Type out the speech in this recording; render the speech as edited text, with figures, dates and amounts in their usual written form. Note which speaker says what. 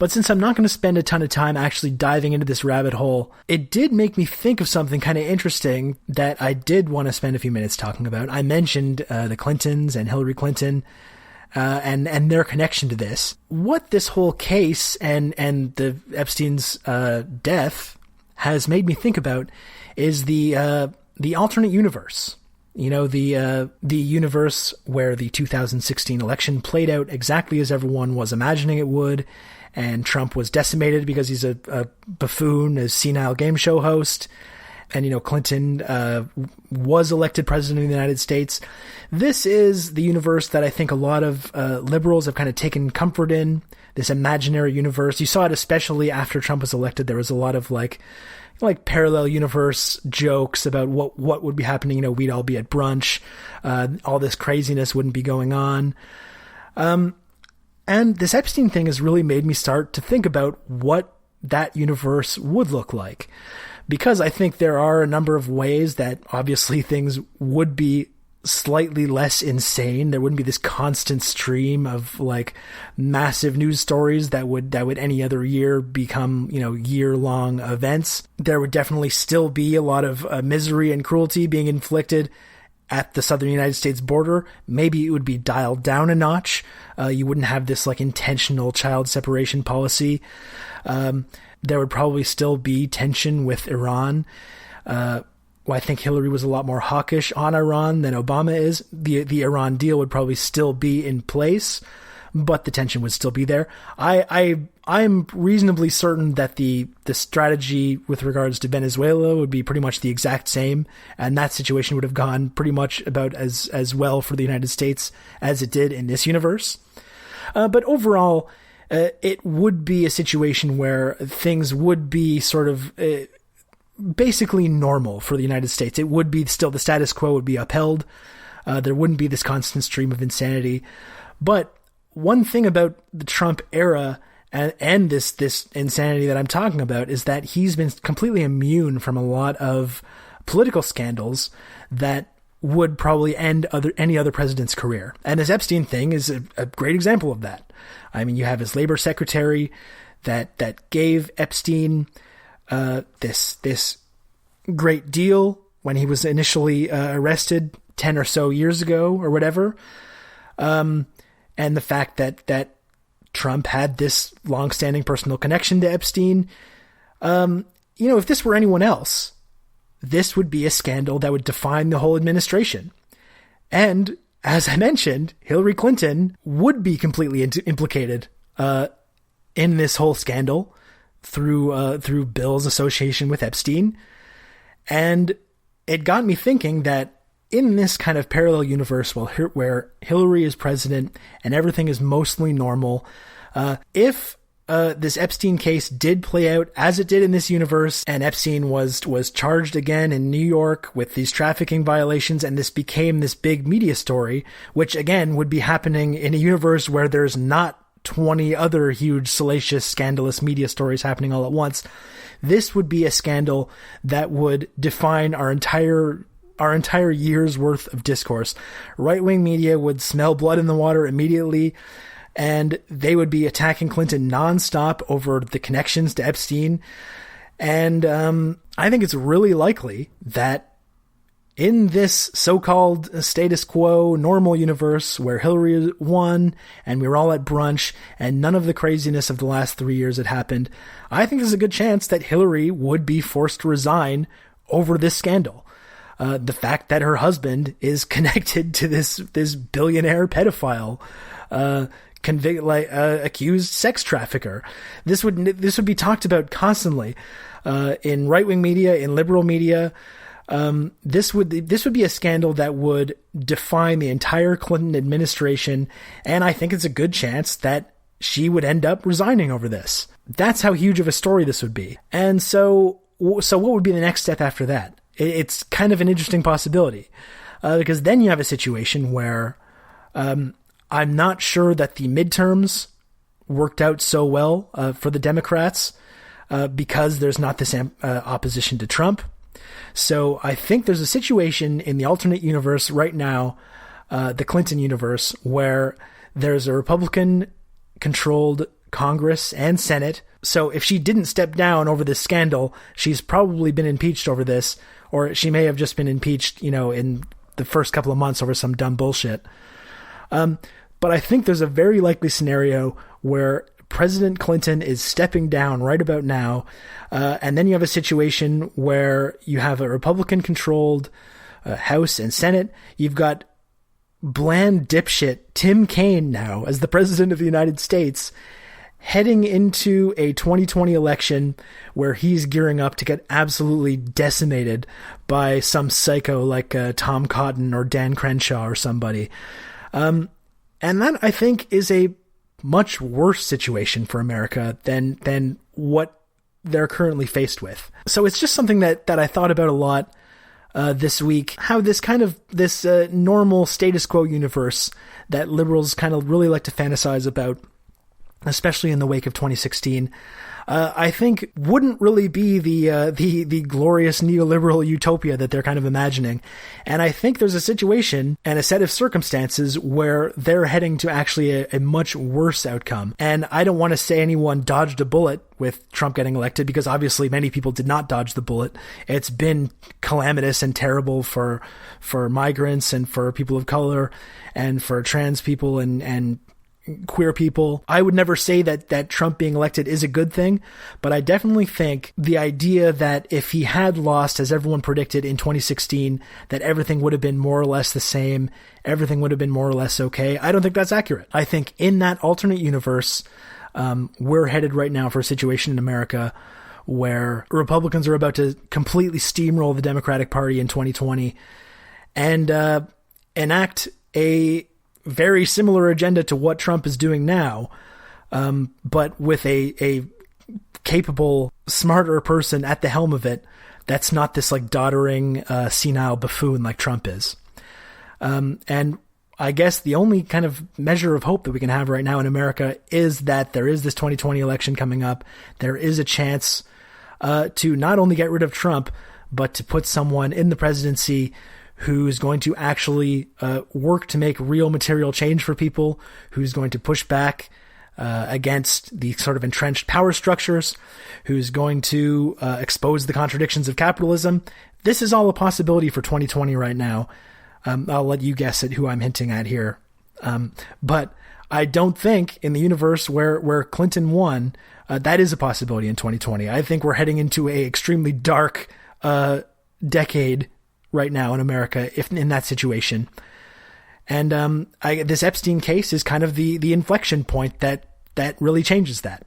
Speaker 1: But since I'm not going to spend a ton of time actually diving into this rabbit hole, it did make me think of something kind of interesting that I did want to spend a few minutes talking about. I mentioned the Clintons and Hillary Clinton and their connection to this. What this whole case and the Epstein's death has made me think about is the alternate universe. You know, the universe where the 2016 election played out exactly as everyone was imagining it would, and Trump was decimated because he's a buffoon, a senile game show host, and, you know, Clinton was elected president of the United States. This is the universe that I think a lot of liberals have kind of taken comfort in, this imaginary universe. You saw it especially after Trump was elected. There was a lot of like parallel universe jokes about what would be happening. You know, we'd all be at brunch. All this craziness wouldn't be going on. And this Epstein thing has really made me start to think about what that universe would look like. Because I think there are a number of ways that obviously things would be slightly less insane. There wouldn't be this constant stream of like massive news stories that would any other year become, you know, year-long events. There would definitely still be a lot of misery and cruelty being inflicted at the southern United States border. Maybe it would be dialed down a notch. You wouldn't have this like intentional child separation policy. There would probably still be tension with Iran. I think Hillary was a lot more hawkish on Iran than Obama is. The Iran deal would probably still be in place, but the tension would still be there. I'm reasonably certain that the strategy with regards to Venezuela would be pretty much the exact same, and that situation would have gone pretty much about as well for the United States as it did in this universe. But overall, it would be a situation where things would be sort of basically normal for the United States. It would be still, the status quo would be upheld. There wouldn't be this constant stream of insanity. But one thing about the Trump era and this insanity that I'm talking about is that he's been completely immune from a lot of political scandals that would probably end any other president's career. And this Epstein thing is a great example of that. I mean, you have his labor secretary that gave Epstein this great deal when he was initially arrested 10 or so years ago or whatever. And the fact that Trump had this long-standing personal connection to Epstein. If this were anyone else, this would be a scandal that would define the whole administration. And as I mentioned, Hillary Clinton would be completely implicated in this whole scandal through Bill's association with Epstein. And it got me thinking that in this kind of parallel universe where Hillary is president and everything is mostly normal, if this Epstein case did play out as it did in this universe, and Epstein was charged again in New York with these trafficking violations, and this became this big media story, which again would be happening in a universe where there's not 20 other huge, salacious, scandalous media stories happening all at once, this would be a scandal that would define our entire year's worth of discourse. Right-wing media would smell blood in the water immediately, and they would be attacking Clinton nonstop over the connections to Epstein. And I think it's really likely that in this so-called status quo normal universe where Hillary won and we were all at brunch and none of the craziness of the last 3 years had happened, I think there's a good chance that Hillary would be forced to resign over this scandal. The fact that her husband is connected to this billionaire pedophile, accused sex trafficker. This would be talked about constantly in right-wing media, in liberal media. This would be a scandal that would define the entire Clinton administration, and I think it's a good chance that she would end up resigning over this. That's how huge of a story this would be. And so what would be the next step after that? It's kind of an interesting possibility, because then you have a situation where I'm not sure that the midterms worked out so well for the Democrats because there's not this opposition to Trump. So I think there's a situation in the alternate universe right now, the Clinton universe, where there's a Republican-controlled Congress and Senate. So if she didn't step down over this scandal, she's probably been impeached over this, or she may have just been impeached, in the first couple of months over some dumb bullshit. But I think there's a very likely scenario where President Clinton is stepping down right about now, and then you have a situation where you have a Republican-controlled House and Senate. You've got bland dipshit Tim Kaine now as the President of the United States, heading into a 2020 election where he's gearing up to get absolutely decimated by some psycho like Tom Cotton or Dan Crenshaw or somebody. And that, I think, is a much worse situation for America than what they're currently faced with. So it's just something that I thought about a lot this week, how this normal status quo universe that liberals kind of really like to fantasize about, especially in the wake of 2016, I think wouldn't really be the glorious neoliberal utopia that they're kind of imagining. And I think there's a situation and a set of circumstances where they're heading to actually a much worse outcome. And I don't want to say anyone dodged a bullet with Trump getting elected, because obviously many people did not dodge the bullet. It's been calamitous and terrible for migrants and for people of color and for trans people and queer people. I would never say that Trump being elected is a good thing, but I definitely think the idea that if he had lost, as everyone predicted in 2016, that everything would have been more or less the same, everything would have been more or less okay, I don't think that's accurate. I think in that alternate universe, we're headed right now for a situation in America where Republicans are about to completely steamroll the Democratic Party in 2020 and enact a very similar agenda to what Trump is doing now, but with a capable, smarter person at the helm of it that's not this like doddering, senile buffoon like Trump is. And I guess the only kind of measure of hope that we can have right now in America is that there is this 2020 election coming up. There is a chance to not only get rid of Trump, but to put someone in the presidency who's going to actually work to make real material change for people, who's going to push back against the sort of entrenched power structures, who's going to expose the contradictions of capitalism. This is all a possibility for 2020 right now. I'll let you guess at who I'm hinting at here. But I don't think in the universe where Clinton won, that is a possibility in 2020. I think we're heading into a extremely dark decade right now in America, if in that situation. And this Epstein case is kind of the inflection point that really changes that.